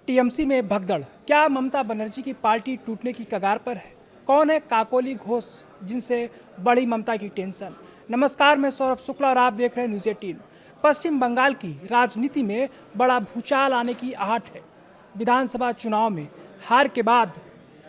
TMC में भगदड़, क्या ममता बनर्जी की पार्टी टूटने की कगार पर है? कौन है काकोली घोष जिनसे बड़ी ममता की टेंशन? नमस्कार, मैं सौरभ शुक्ला और आप देख रहे हैं न्यूज़ 18। पश्चिम बंगाल की राजनीति में बड़ा भूचाल आने की आहट है। विधानसभा चुनाव में हार के बाद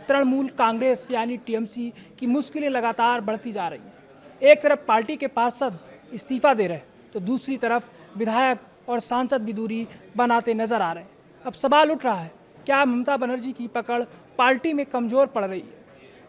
तृणमूल कांग्रेस यानी टीएमसी की मुश्किलें लगातार बढ़ती जा रही हैं। एक तरफ पार्टी के पार्षद इस्तीफा दे रहे हैं तो दूसरी तरफ विधायक और सांसद भी दूरी बनाते नजर आ रहे हैं। अब सवाल उठ रहा है, क्या ममता बनर्जी की पकड़ पार्टी में कमजोर पड़ रही है?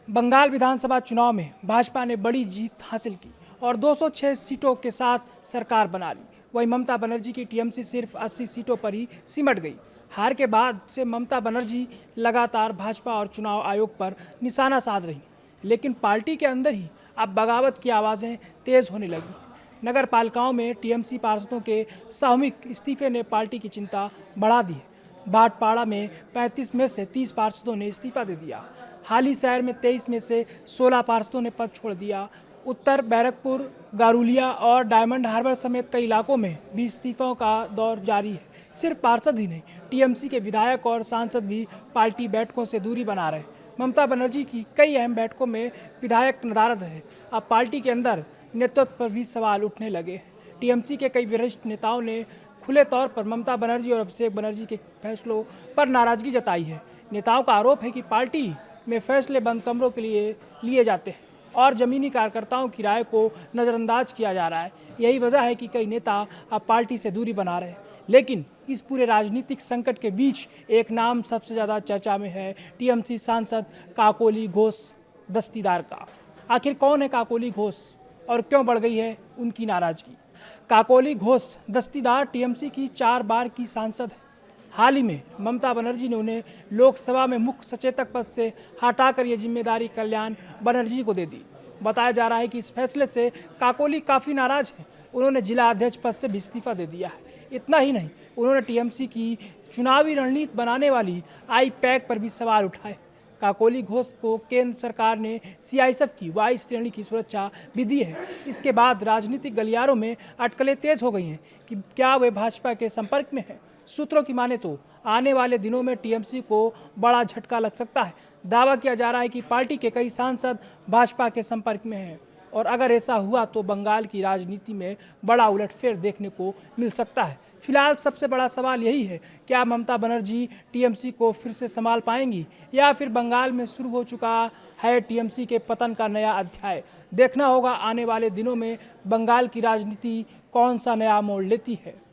बंगाल विधानसभा चुनाव में भाजपा ने बड़ी जीत हासिल की और 206 सीटों के साथ सरकार बना ली। वहीं ममता बनर्जी की टीएमसी सिर्फ 80 सीटों पर ही सिमट गई। हार के बाद से ममता बनर्जी लगातार भाजपा और चुनाव आयोग पर निशाना साध रही, लेकिन पार्टी के अंदर ही अब बगावत की आवाज़ें तेज होने लगी। नगर पालिकाओं में टीएमसी पार्षदों के सामूहिक इस्तीफे ने पार्टी की चिंता बढ़ा दी है। बाटपाड़ा में 35 में से 30 पार्षदों ने इस्तीफा दे दिया। हाल शहर में 23 में से 16 पार्षदों ने पद छोड़ दिया। उत्तर बैरकपुर, गारुलिया और डायमंड हार्बर समेत कई इलाकों में भी इस्तीफों का दौर जारी है। सिर्फ पार्षद ही नहीं, टीएमसी के विधायक और सांसद भी पार्टी बैठकों से दूरी बना रहे। ममता बनर्जी की कई अहम बैठकों में विधायक नदारद है। अब पार्टी के अंदर नेतृत्व पर भी सवाल उठने लगे। टीएमसी के कई वरिष्ठ नेताओं ने खुले तौर पर ममता बनर्जी और अभिषेक बनर्जी के फैसलों पर नाराजगी जताई है। नेताओं का आरोप है कि पार्टी में फैसले बंद कमरों के लिए लिए जाते हैं और जमीनी कार्यकर्ताओं की राय को नज़रअंदाज किया जा रहा है। यही वजह है कि कई नेता अब पार्टी से दूरी बना रहे हैं। लेकिन इस पूरे राजनीतिक संकट के बीच एक नाम सबसे ज़्यादा चर्चा में है, टीएमसी सांसद काकोली घोष दस्तीदार का। आखिर कौन है काकोली घोष और क्यों बढ़ गई है उनकी नाराजगी? काकोली घोष दस्तीदार टीएमसी की 4 बार की सांसद है। हाल ही में ममता बनर्जी ने उन्हें लोकसभा में मुख्य सचेतक पद से हटाकर ये जिम्मेदारी कल्याण बनर्जी को दे दी। बताया जा रहा है कि इस फैसले से काकोली काफ़ी नाराज हैं। उन्होंने जिला अध्यक्ष पद से भी इस्तीफा दे दिया है। इतना ही नहीं, उन्होंने टीएमसी की चुनावी रणनीति बनाने वाली आईपैक पर भी सवाल उठाए। काकोली घोष को केंद्र सरकार ने सीआईएसएफ की वाई श्रेणी की सुरक्षा भी दी है। इसके बाद राजनीतिक गलियारों में अटकलें तेज हो गई हैं कि क्या वे भाजपा के संपर्क में हैं। सूत्रों की माने तो आने वाले दिनों में टीएमसी को बड़ा झटका लग सकता है। दावा किया जा रहा है कि पार्टी के कई सांसद भाजपा के संपर्क में हैं और अगर ऐसा हुआ तो बंगाल की राजनीति में बड़ा उलटफेर देखने को मिल सकता है। फिलहाल सबसे बड़ा सवाल यही है, क्या ममता बनर्जी टीएमसी को फिर से संभाल पाएंगी या फिर बंगाल में शुरू हो चुका है टीएमसी के पतन का नया अध्याय? देखना होगा आने वाले दिनों में बंगाल की राजनीति कौन सा नया मोड़ लेती है।